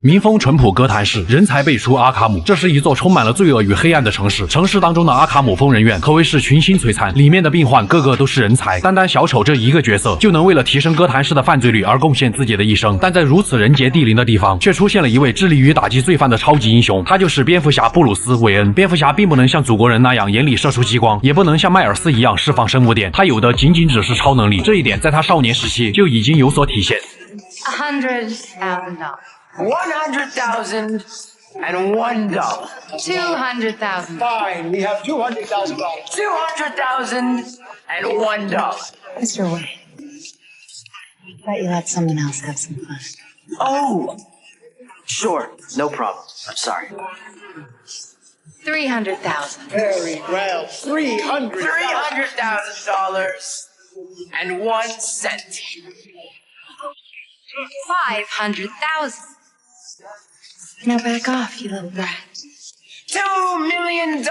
民风淳朴哥谭市，人才辈出阿卡姆。这是一座充满了罪恶与黑暗的城市。城市当中的阿卡姆疯人院可谓是群星璀璨，里面的病患个个都是人才。单单小丑这一个角色，就能为了提升哥谭市的犯罪率而贡献自己的一生。但在如此人杰地灵的地方，却出现了一位致力于打击罪犯的超级英雄，他就是蝙蝠侠布鲁斯·韦恩。蝙蝠侠并不能像祖国人那样眼里射出激光，也不能像迈尔斯一样释放生物电，他有的仅仅只是超能力。这一点在他少年时期就已经有所体现。$100,000. $100,001. $200,000. Fine, we have $200,000. $200,001. Mr. Wayne, I thought you let someone else have some fun. Oh, sure, no problem. I'm sorry. $300,000. Very well. $300,000.01. $500,000. Now back off, you little brat. $2 million.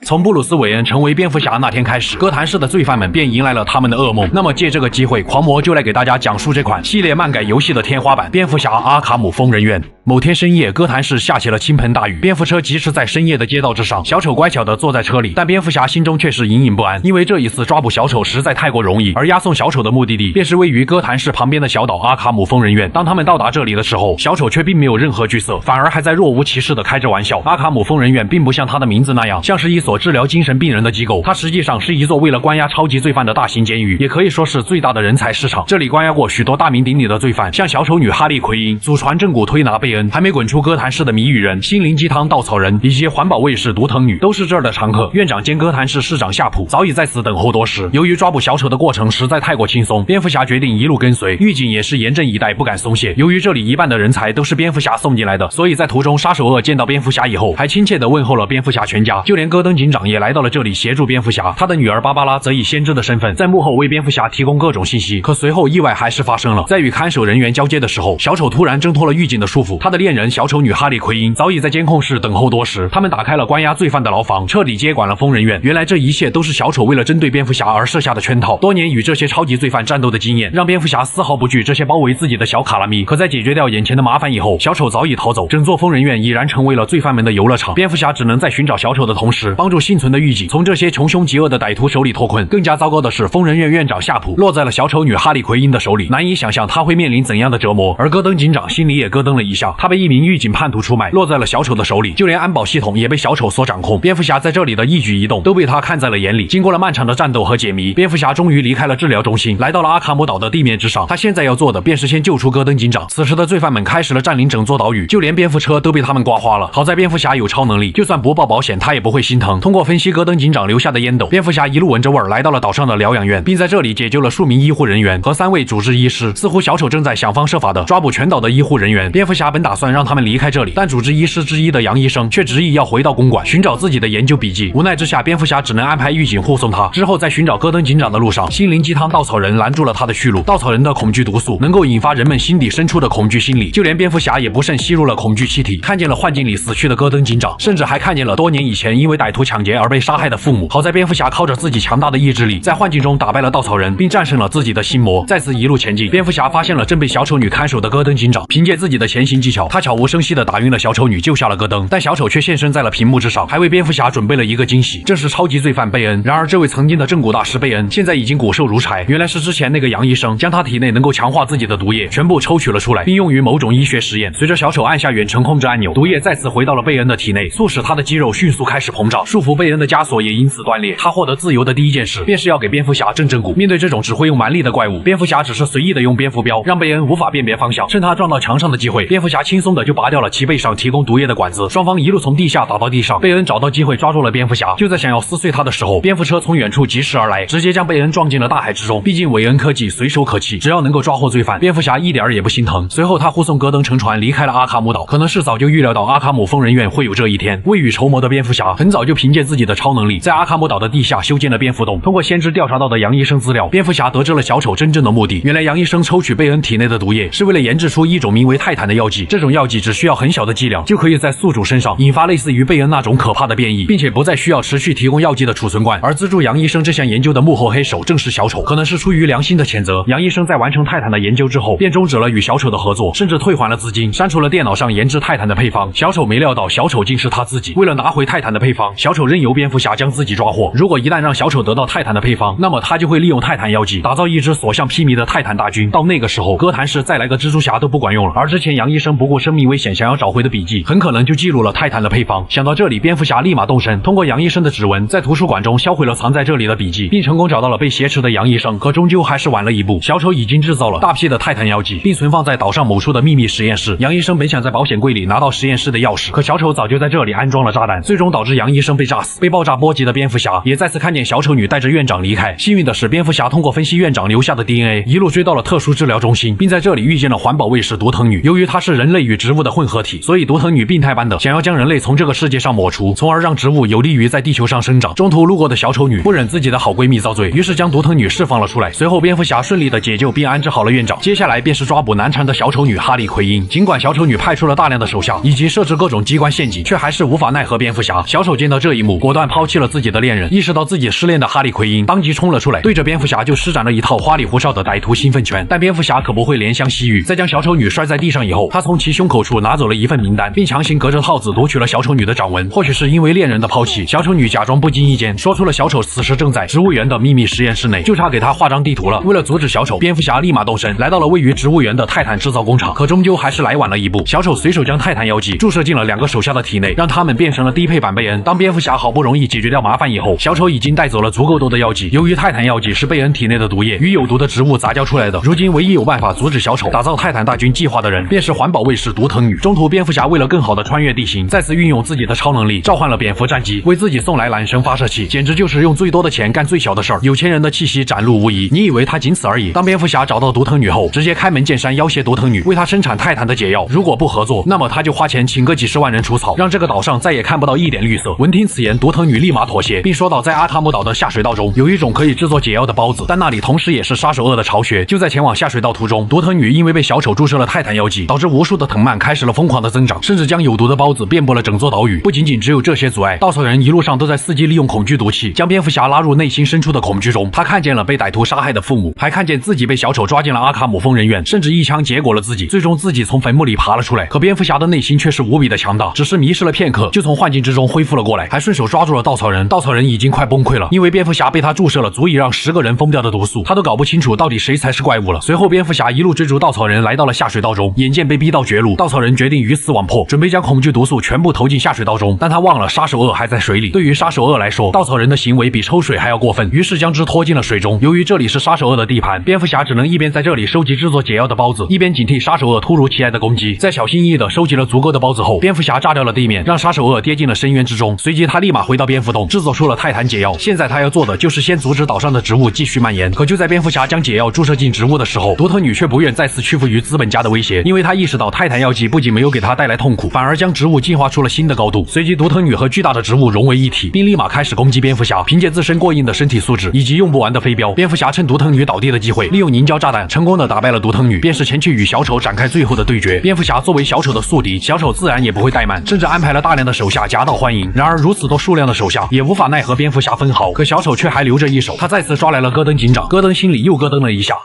从布鲁斯·韦恩成为蝙蝠侠那天开始，哥谭市的罪犯们便迎来了他们的噩梦。那么借这个机会，狂魔就来给大家讲述这款系列漫改游戏的天花板——蝙蝠侠阿卡姆疯人院。某天深夜，哥谭市下起了倾盆大雨，蝙蝠车疾驰在深夜的街道之上，小丑乖巧地坐在车里，但蝙蝠侠心中却是隐隐不安，因为这一次抓捕小丑实在太过容易，而押送小丑的目的地便是位于哥谭市旁边的小岛阿卡姆疯人院。当他们到达这里的时候，小丑却并没有任何惧色，反而还在若无其事地开着玩笑。阿卡姆疯人院并不像他的名字那样，像是一所治疗精神病人的机构，它实际上是一座为了关押超级罪犯的大型监狱，也可以说是最大的人才市场。这里关押过许多大名鼎鼎的罪犯，像小丑女哈利奎因、祖传正骨推拿贝恩、还没滚出哥谭市的谜语人、心灵鸡汤稻草人以及环保卫士毒藤女，都是这儿的常客。院长兼哥谭市市长夏普早已在此等候多时。由于抓捕小丑的过程实在太过轻松，蝙蝠侠决定一路跟随，狱警也是严阵以待，不敢松懈。由于这里一半的人才都是蝙蝠侠送进来的，所以在途中杀手鳄见到蝙蝠侠以后，还亲切地问候了蝙蝠侠全家，就连戈登警长也来到了这里协助蝙蝠侠。他的女儿芭芭拉则以先知的身份在幕后为蝙蝠侠提供各种信息。可随后意外还是发生了，在与看守人员交接的时候，小丑突然挣脱了狱警的束缚，他的恋人小丑女哈利奎因早已在监控室等候多时。他们打开了关押罪犯的牢房，彻底接管了疯人院。原来这一切都是小丑为了针对蝙蝠侠而设下的圈套。多年与这些超级罪犯战斗的经验，让蝙蝠侠丝毫不惧这些包围自己的小卡拉咪。可在解决掉眼前的麻烦以后，小丑早已逃走，整座疯人院已然成为了罪犯们的游乐场。蝙蝠侠只能在寻找小丑的同时，帮助幸存的狱警从这些穷凶极恶的歹徒手里脱困。更加糟糕的是，疯人院院长夏普落在了小丑女哈利奎因的手里，难以想象他会面临怎样的折磨。而戈登警长心里也咯噔了一下，他被一名狱警叛徒出卖，落在了小丑的手里，就连安保系统也被小丑所掌控。蝙蝠侠在这里的一举一动都被他看在了眼里。经过了漫长的战斗和解谜，蝙蝠侠终于离开了治疗中心，来到了阿卡姆岛的地面之上。他现在要做的便是先救出戈登警长。此时的罪犯们开始了占领整座岛屿，就连蝙蝠车都被他们刮花了。好在蝙蝠侠有超能力，就算不报保险他也不会心疼。通过分析戈登警长留下的烟斗，蝙蝠侠一路闻着味儿来到了岛上的疗养院，并在这里解救了数名医护人员和3位主治医师。似乎小丑正在想方设法的抓捕全岛的医护人员。蝙蝠侠本打算让他们离开这里，但主治医师之一的杨医生却执意要回到公馆寻找自己的研究笔记。无奈之下，蝙蝠侠只能安排狱警护送他。之后在寻找戈登警长的路上，心灵鸡汤稻草人拦住了他的去路。稻草人的恐惧毒素能够引发人们心底深处的恐惧心理，就连蝙蝠侠也不慎吸入了恐惧气体，看见了幻境里死去的戈登警长，甚至还看见了多年以前因为歹徒抢劫而被杀害的父母。好在蝙蝠侠靠着自己强大的意志力，在幻境中打败了稻草人，并战胜了自己的心魔。再次一路前进，蝙蝠侠发现了正被小丑女看守的戈登警长，凭借自己的前行技巧，他悄无声息地打晕了小丑女，救下了戈登。但小丑却现身在了屏幕之上，还为蝙蝠侠准备了一个惊喜，正是超级罪犯贝恩。然而这位曾经的正骨大师贝恩现在已经骨瘦如柴，原来是之前那个杨医生将他体内能够强化自己的毒液全部抽取了出来，并用于某种医学实验。随着小丑按下远程控制按钮，毒液再次回到了贝恩的体内，促使他的肌肉迅速开始膨胀，束缚贝恩的枷锁也因此断裂。他获得自由的第一件事便是要给蝙蝠侠正骨。面对这种只会用蛮力的怪物，蝙蝠侠只是随意的用蝙蝠镖让贝恩无法辨别方向。趁他撞到墙上的机会，蝙蝠侠轻松的就拔掉了其背上提供毒液的管子，双方一路从地下打到地上。贝恩找到机会抓住了蝙蝠侠，就在想要撕碎他的时候，蝙蝠车从远处疾驶而来，直接将贝恩撞进了大海之中。毕竟韦恩科技随手可弃，只要能够抓获罪犯，蝙蝠侠一点也不心疼。随后他护送戈登乘船离开了阿卡姆岛，可能是早就预料到阿卡姆疯人院会有这一天。位未雨绸缪的蝙蝠侠很早就凭借自己的超能力，在阿卡姆岛的地下修建了蝙蝠洞。通过先知调查到的杨医生资料，蝙蝠侠得知了小丑真正的目的。原来杨医生抽取贝恩体内的毒液，是为了研制出一种名为泰坦的药剂。这种药剂只需要很小的剂量，就可以在宿主身上引发类似于贝恩那种可怕的变异，并且不再需要持续提供药剂的储存罐。而资助杨医生这项研究的幕后黑手正是小丑，可能是出于良心的谴责，杨医生在完成泰坦的研究之后，便终止了与小丑的合作，甚至退还了资金，删除了电脑上研制泰坦的配方。小丑没料到小丑竟是他自己。为了拿回泰坦的配方，小丑任由蝙蝠侠将自己抓获。如果一旦让小丑得到泰坦的配方，那么他就会利用泰坦药剂打造一支所向披靡的泰坦大军。到那个时候，哥谭市再来个蜘蛛侠都不管用了。而之前杨医生不顾生命危险想要找回的笔记，很可能就记录了泰坦的配方。想到这里，蝙蝠侠立马动身，通过杨医生的指纹，在图书馆中销毁了藏在这里的笔记，并成功找到了被挟持的杨医生。可终究还是晚了一步，小丑已经制造了大批的泰坦药剂，并存放在岛上某处的秘密实验室。杨医生本想在保险柜里拿到实验室的钥匙，可小丑早就在这里安装了炸弹，最终导致杨医生被炸死。被爆炸波及的蝙蝠侠也再次看见小丑女带着院长离开。幸运的是，蝙蝠侠通过分析院长留下的 DNA， 一路追到了特殊治疗中心，并在这里遇见了环保卫士毒藤女。由于她是人类与植物的混合体，所以毒藤女病态般的想要将人类从这个世界上抹除，从而让植物有利于在地球上生长。中途路过的小丑女不忍自己的好闺蜜遭罪，于是将毒藤女释放了出来。随后蝙蝠侠顺利的解救并安置好了院长，接下来便是抓捕难缠的小丑女哈利奎因。尽管小丑女派出了大量的手下以及设置各种机关陷阱，却还是无法奈何蝙蝠侠。小丑见到这一幕，果断抛弃了自己的恋人，意识到自己失恋的哈利奎因当即冲了出来，对着蝙蝠侠就施展了一套花里胡哨的歹徒兴奋拳。但蝙蝠侠可不会怜香惜玉，在将小丑女摔在地上以后，他从其胸口处拿走了一份名单，并强行隔着套子读取了小丑女的掌纹。或许是因为恋人的抛弃，小丑女假装不经意间说出了小丑此时正在植物园的秘密实验室内，就差给他画张地图了。为了阻止小丑，蝙蝠侠立马动身来到了位于植物园的泰坦制造工厂，可终究还是来晚了一步。小丑随手将泰坦药剂注射进了2个手下的体内，让他们变成了低配版贝恩。当蝙蝠侠好不容易解决掉麻烦以后，小丑已经带走了足够多的药剂。由于泰坦药剂是贝恩体内的毒液与有毒的植物杂交出来的，如今唯一有办法阻止小丑打造泰坦大军计划的人，便是环保卫士毒藤女。中途蝙蝠侠为了更好的穿越地形，再次运用自己的超能力召唤了蝙蝠战机，为自己送来缆绳发射器，简直就是用最多的钱干最小的事儿，有钱人的气息展露无遗。你以为他仅此而已？当蝙蝠侠找到毒藤女后，直接开门见山要挟毒藤女为他生产泰坦的解药，如果不合作，那么他就花钱请个几十万人除草，让这个岛上再也看不到一点绿色。闻听此言，毒藤女立马妥协，并说道在阿卡姆岛的下水道中有一种可以制作解药的孢子，但那里同时也是杀手鳄的巢穴。就在前往下水道途中，毒藤女因为被小丑注射了泰坦药剂，导致无数的藤蔓开始了疯狂的增长，甚至将有毒的孢子遍布了整座岛屿。不仅仅只有这些阻碍，稻草人一路上都在伺机利用恐惧毒气，将蝙蝠侠拉入内心深处的恐惧中。他看见了被歹徒杀害的父母，还看见自己被小丑抓进了阿卡姆疯人院，甚至一枪结果了自己，最终自己从坟墓里爬了出来。可蝙蝠侠的内心却是无比的强大，只是迷失了片刻，就从幻境之中恢复了过来，还顺手抓住了稻草人。稻草人已经快崩溃了，因为蝙蝠侠被他注射了足以让10个人疯掉的毒素，他都搞不清楚到底谁才是怪物了。随后蝙蝠侠一路追逐稻草人来到了下水道中，眼见被逼到绝路，稻草人决定鱼死网破，准备将恐惧毒素全部投进下水道中，但他忘了杀手鳄还在水里。对于杀手鳄来说，稻草人的行为比抽水还要过分，于是将之拖进了水中。由于这里是杀手鳄的地盘，蝙蝠侠只能一边在这里收集制作解药的孢子，一边警惕杀手鳄突如其来的攻击。在小心翼翼地收集了足够的孢子后，蝙蝠侠炸掉了地面，让杀手鳄跌进了深渊之中。随即他立马回到蝙蝠洞，制作出了泰坦解药。现在他要做的就是先阻止岛上的植物继续蔓延。可就在蝙蝠侠将解药注射进植物的时候，毒藤女却不愿再次屈服于资本家的威胁，因为他意识到泰坦药剂不仅没有给他带来痛苦，反而将植物进化出了新的高度。随即毒藤女和巨大的植物融为一体，并立马开始攻击蝙蝠侠。凭借自身过硬的身体素质以及用不完的飞镖，蝙蝠侠趁毒藤女倒地的机会，利用凝胶炸弹成功的打败了毒藤女，便是前去与小丑展开最后的对决。蝙蝠侠作为小丑的宿敌，小丑自然也不会怠慢，甚至安排了大量的手下夹道欢迎。然而如此多数量的手下也无法奈何蝙蝠侠分毫，可小丑却还留着一手，他再次抓来了戈登警长。戈登心里又咯噔了一下。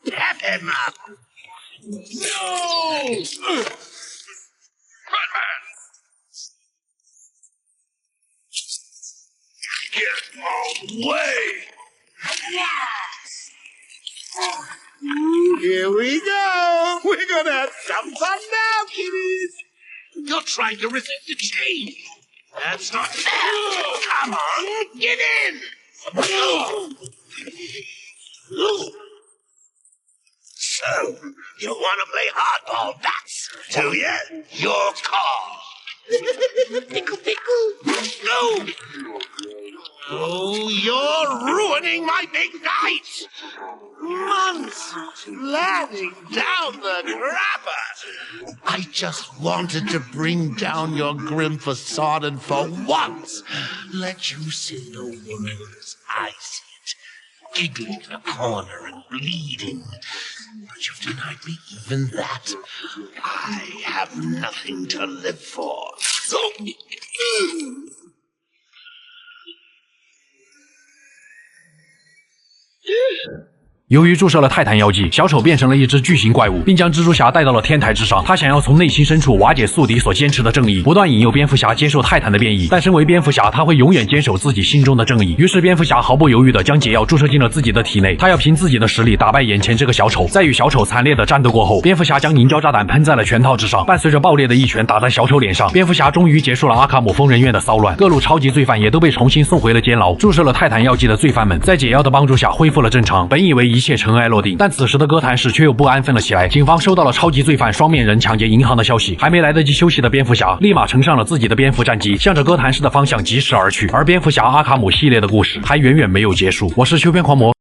Tap him up. No! Batman! Get away! Here we go! We're gonna have some fun now, kiddies! You're trying to resist the change! That's not fair! Come on, get in! So, you want to play hardball bats, do you? Your call. Pickle, pickle. No. Oh, you're ruining my big night! Months planning down the crapper! I just wanted to bring down your grim facade and for once let you see the world as I see it. Giggling in a corner and bleeding. But you've denied me even that. I have nothing to live for. So...由于注射了泰坦药剂，小丑变成了一只巨型怪物，并将蜘蛛侠带到了天台之上。他想要从内心深处瓦解宿敌所坚持的正义，不断引诱蝙蝠侠接受泰坦的变异。但身为蝙蝠侠，他会永远坚守自己心中的正义。于是，蝙蝠侠毫不犹豫地将解药注射进了自己的体内。他要凭自己的实力打败眼前这个小丑。在与小丑惨烈的战斗过后，蝙蝠侠将凝胶炸弹喷在了拳套之上，伴随着爆裂的一拳打在小丑脸上。蝙蝠侠终于结束了阿卡姆疯人院的骚乱，各路超级罪犯也都被重新送回了监牢。注射了泰坦药剂的罪犯们，在解药的帮助下恢复了正常。本以为一切尘埃落定，但此时的哥谭市却又不安分了起来。警方收到了超级罪犯双面人抢劫银行的消息，还没来得及休息的蝙蝠侠立马乘上了自己的蝙蝠战机，向着哥谭市的方向疾驶而去。而蝙蝠侠阿卡姆系列的故事还远远没有结束。我是秋片狂魔。